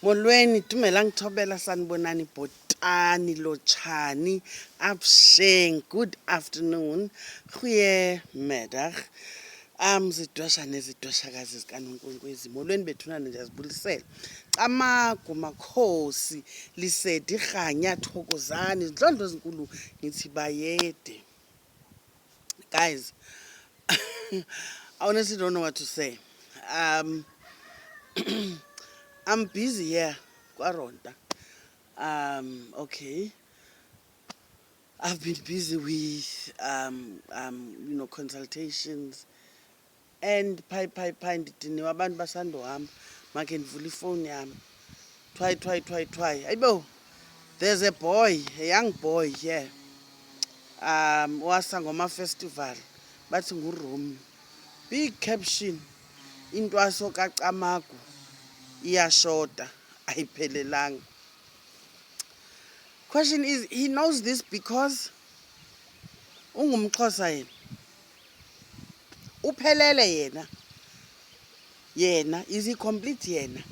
Molweni dumela ngithobela sanibonani bhotani lotshani absheng good afternoon goeiemiddag zidwesha nezidweshakazi zikaNonkwenkwezi molweni bethuna ndiyazibulisela kaCamagu makhosi lisedi khanya thokozani izindlondlo ezinkulu ngithi bayede guys. I honestly don't know what to say. I'm busy here, Kwaronda. Okay. I've been busy with, consultations. And ndidiniwe abantu basandohamba makhe ndivule ifowuni yami try ayibo there's a boy, a young boy here waSangoma Festival bathi nguRomeo, big caption, Intwaso kaCamagu iyashota ayiphelelanga. Question is, he knows this because ungumXhosa yena uphelele yena is he complete yena?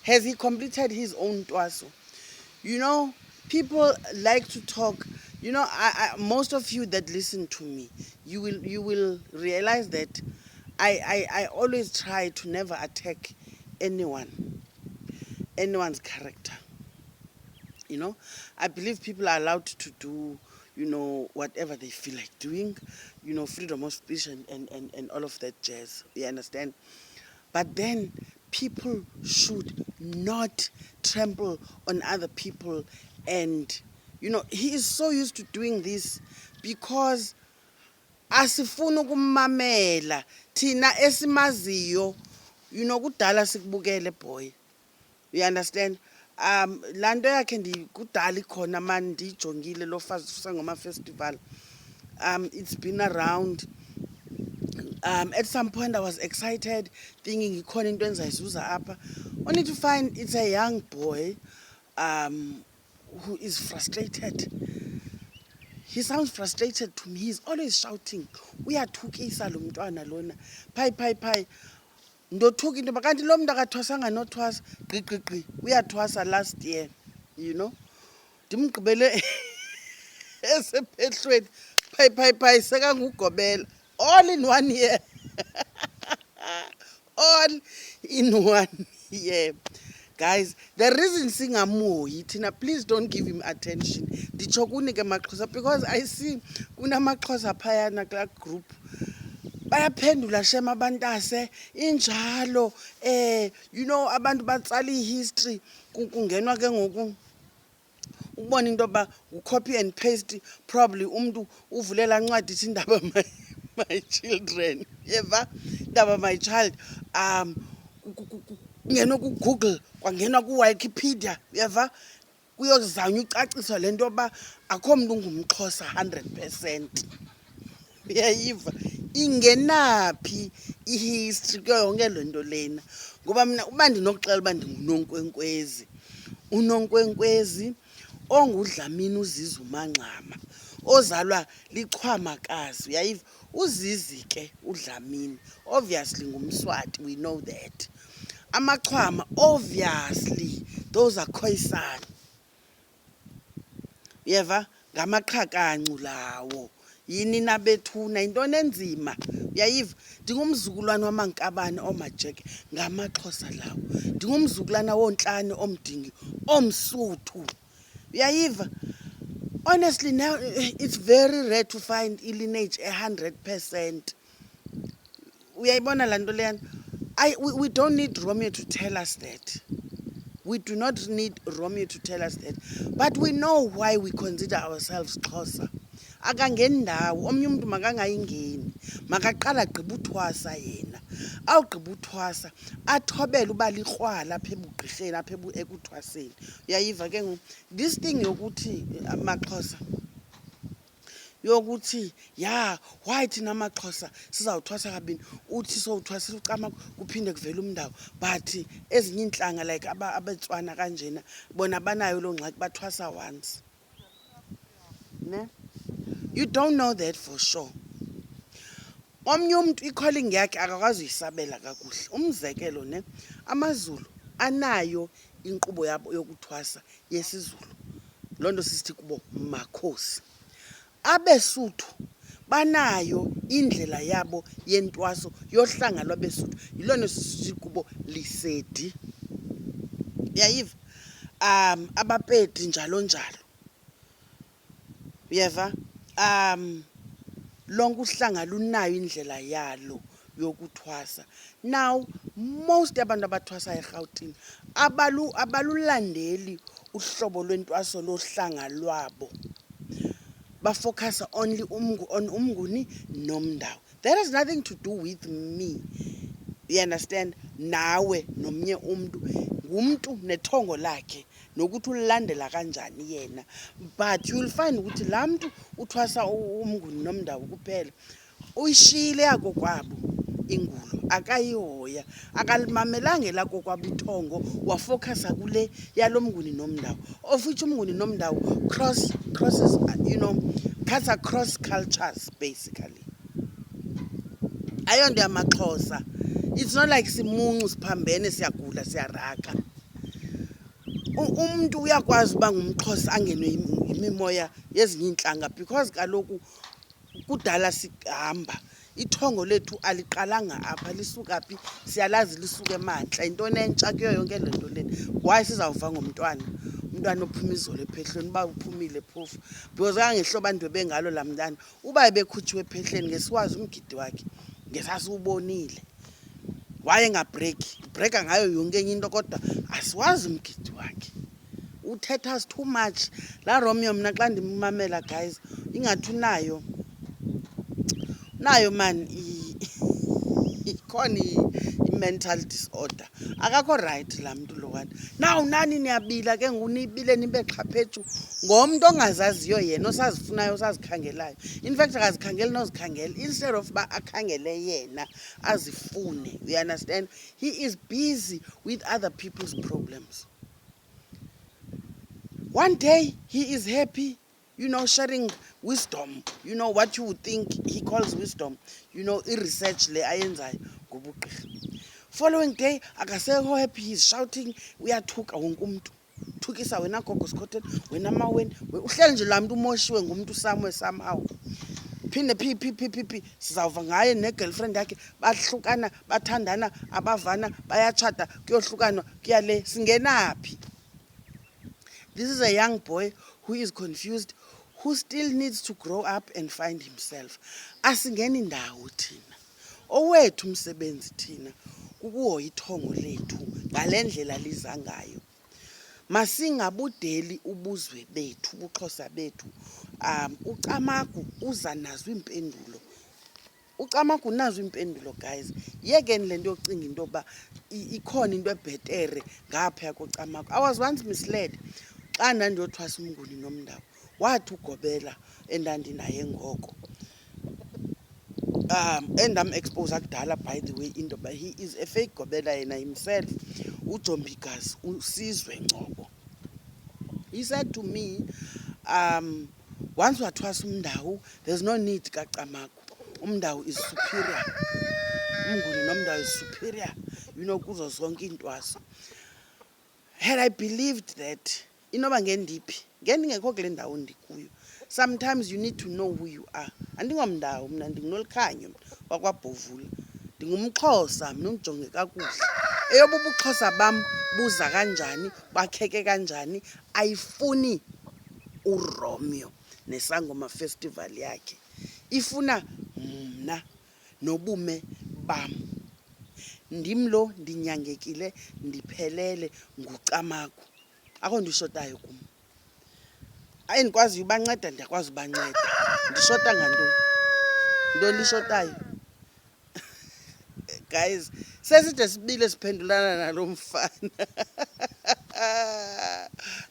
Has he completed his own Ntwaso? You know, people like to talk. You know, most of you that listen to me, you will realize that I always try to never attack anyone's character. You know, I believe people are allowed to do, whatever they feel like doing, freedom of speech and all of that jazz. You understand? But then people should not trample on other people. And, he is so used to doing this because asifuna ukumamela thina esimaziyo, kudala sikubukele boy. You understand? Lando yakhe kudala ikhona man ndijongile lo Sangoma Festival. It's been around. At some point I was excited, thinking ikhona into engizayizuza apha, only to find it's a young boy who is frustrated. He sounds frustrated to me. He's always shouting, uyathukisa lo mntwana lona, pai ndothuka into kanti lo mntu akathwasanga nothwasa gqi uyathwasa last year, ndimgqibele esephehlweni pai sekangugobela all in 1 year. All in 1 year. Guys, the reason singamoyi thina, please don't give him attention. Nditsho kunike amaXhosa because I see kunamaXhosa phayana kulaa group bayaphendula shem abantase injalo abantu batsala history kungenwa ke ngoku ubona into yoba copy and paste, probably umntu uvulela ncwadi ithi indaba my children, yeva indaba my child, kungenwa kuGoogle kwangenwa kuWikipedia, yeva kuyozanywa ucaciswa le nto yoba akho mntu ungumXhosa 100%. Uyayiva ingenaphi ihistory kuyo yonke le nto lena, ngoba mina uba ndinokuxela uba ndinguNonkwenkwezi, uNonkwenkwezi ongudlamini uzizi umanxama ozalwa lichwamakazi. Uyayiva uzizi ke udlamini obviously ngumSwati, we know that. Amachwama obviously those are Khoisan, yeva ngamaqhakancu lawo yini nabethuna intoni enzima. Uyayiva ndingumzukulwana wamankabane omajeke ngamaXhosa lawo, ndingumzukulwana wontlane omdingi omsuthu. Uyayiva honestly now it's very rare to find lineage 100%. Uyayibona laa nto leyana. We don't need Romeo to tell us that. We do not need Romeo to tell us that. But we know why we consider ourselves Xhosa. Akangeni ndawo, omnye umntu makangayingeni, makaqala agqiba uthwasa yena. Awugqiba uthwasa athobele uba likrwala apha ebugqirheni apha ekuthwaseni. Uyayiva ke ngoku this thing yokuthi amaXhosa yokuthi why thina amaXhosa sizawuthwasa kabini, uthi sowuthwasile uCamagu kuphinde kuvela umndawo, but ezinye iintlanga like abeTswana kanjena bona banayo loo ngxaki bathwasa once. Ne? You don't know that for sure. Omnye umntu i-calling yakhe akakwazi uyisabela kakuhle. Umzekelo ne, amaZulu anayo inkqubo yabo yokuthwasa yesiZulu. Loo nto sisithi kubo makhosi. AbeSuthu banayo indlela yabo yentwaso yohlanga lwabeSuthu. Yiloo nto sisithi kubo lisedi. Uyayiva? AbaPedi njalo njalo. Uyeva? Lonke uhlanga lunayo indlela yalo yokuthwasa. Now most abantu abathwasa eRhawutini abalulandeli uhlobo lwentwaso lohlanga lwabo. Bafocus only on umnguni nomndawo. That has nothing to do with me. You understand? Nawe nomnye umntu ngumntu nethongo lakhe nokuthi ulandela kanjani yena. But you'll find ukuthi laa mntu uthwasa umnguni nomndawo kuphela uyishiyile yako kwabo ingulo, akayihoya, akalimamelanga elako kwabo ithongo, wafocusa kule yalomnguni nomndawo, of which umnguni nomndawo crosses, cuts across cultures basically. Ayonto yamaXhosa. It's not like simuncu siphambene siyagula siyaraka. Umuntu uyakwazi uba ngumXhosa angenwe yimimoya yezinye intlanga because kaloku kudala sihamba. Ithongo lethu aliqalanga apha, lisuka phi siyalazi lisuka emantla. Intoni entsha kuyo yonke le nto lena. Why sizawuva ngomntwana ophuma izolo ephehlweni uba uphumile phofu? Because angehloba ndwebe ngalo laa mntana uba ebekhutshiwe ephehleni ngesiwazi umgidi wakhe ngesasiwubonile. Waye breaka ngayo yonke enye into kodwa asiwazi umgidi wakhe. Uthetha us too much. La Romeo mna xa ndimamela guys ingathi nayo man ikhona i-mental disorder. Akakho right laa mntu lowana. Now nani niyabila ke ngunibile nibe xhaphethu ngomntu ongazaziyo yena osazifunayo osazikhangelayo. In fact akazikhangeli nozikhangela instead of ba akhangele yena azifune. You understand? He is busy with other people's problems. One day he is happy, sharing wisdom, what you would think he calls wisdom, research le ayenzayo ngobugqirha. Following day akasekho happy, he's shouting, uyathuka wonke umuntu. Thukisa wena gogo Scotland, wena maweni, uhleli nje laa mntu umoshiwe ngumntu somehow. Phinde phi sizawuva ngaye ne-girlfriend yakhe bahlukana, bathandana, abavana, bayatshata, kuyohlukanwa, kuyale, singenaphi? This is a young boy who is confused, who still needs to grow up and find himself. Asingeni ndawo thina. Owethu umsebenzi thina kukuhoya ithongo lethu ngale ndlela liza ngayo. Masingabudeli ubuzwe bethu, ubuXhosa bethu. uCamagu uza nazo impendulo. uCamagu nazo impendulo guys. Yekeni le nto yocinga into yoba ikhona into ebhetere ngapha koCamagu. I was once misled. Xa ndandiyothwasa umnguni nomndawo wathi ugobela endandinaye ngoko. Expose kudala by the way into yoba he is a fake gobela yena himself. UJombikazi uSizwe Ngcobo. He said to me, once wathwasa umndawo, there's no need kaCamagu. Umndawo is superior. Umnguni nomndawo is superior. Kuzo zonke intwaso. Had I believed that, inoba ngendiphi, ngendingekho kule ndawo ndikuyo. Sometimes you need to know who you are. Andingomndawo mna ndingnolikhanya wakwaBhovula. NdingumXhosa mna undijonge kakuhle. Eyoba ubuXhosa bam buza kanjani, bakheke kanjani, ayifuni uRomeo neSangoma Festival yakhe. Ifuna mna nobume bam. Ndimlo ndinyangekile ndiphelele nguCamagu. Akho ndishotayo kum. Ayindikwazi ubanceda ndiyakwazi ubanceda. Ndishota ngantoni? Ntoni lishotayo? Guys, seside sibile siphendulana nalo Umfana.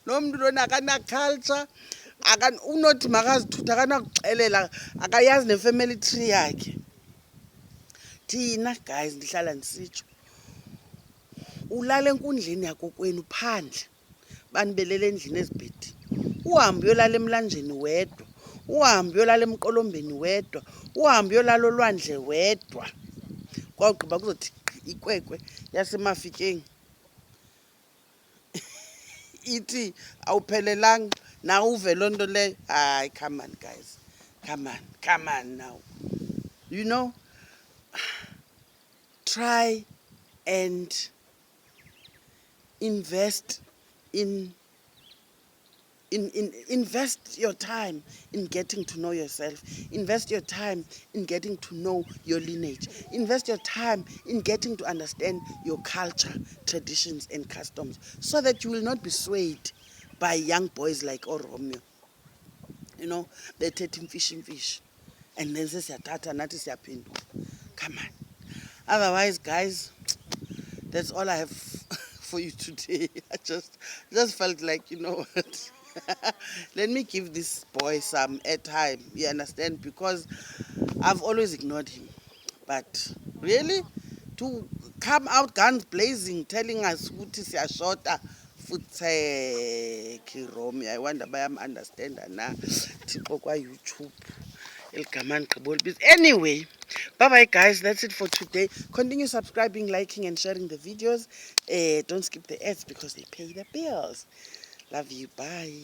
Nomntu lona akana culture, unothi makazithutha akanakuxelela, akayazi ne-family tree yakhe. Thina guys ndihlala ndisitsho. Ulala enkundleni yakokwenu phandle. Banibelele endlini ezibhedini. Uhambe uyolala emlanjeni wedwa. Uhambe uyolala emqolombeni wedwa. Uhambe uyolala olwandle wedwa. Kwawugqiba kuzothi ikwekwe yasemafikeni. ithi awuphelelanga na uve loo nto leyo. Hayi, come on guys, come on now, you know, try and invest in invest your time in getting to know yourself. Invest your time in getting to know your lineage. Invest your time in getting to understand your culture, traditions, and customs, so that you will not be swayed by young boys like Oromio. You know, they're taking fish. And then says tata nathi siyaphendula. Come on. Otherwise, guys, that's all I have for you today. I just felt like, you know what? Let me give this boy some airtime. You understand? Because I've always ignored him. But really, to come out guns blazing, telling us uthi iyashota futhi Kiromi, I wonder by am understand na tipo kwa YouTube. Anyway, bye bye guys, that's it for today. Continue subscribing, liking and sharing the videos. Don't skip the ads because they pay the bills. Love you, bye.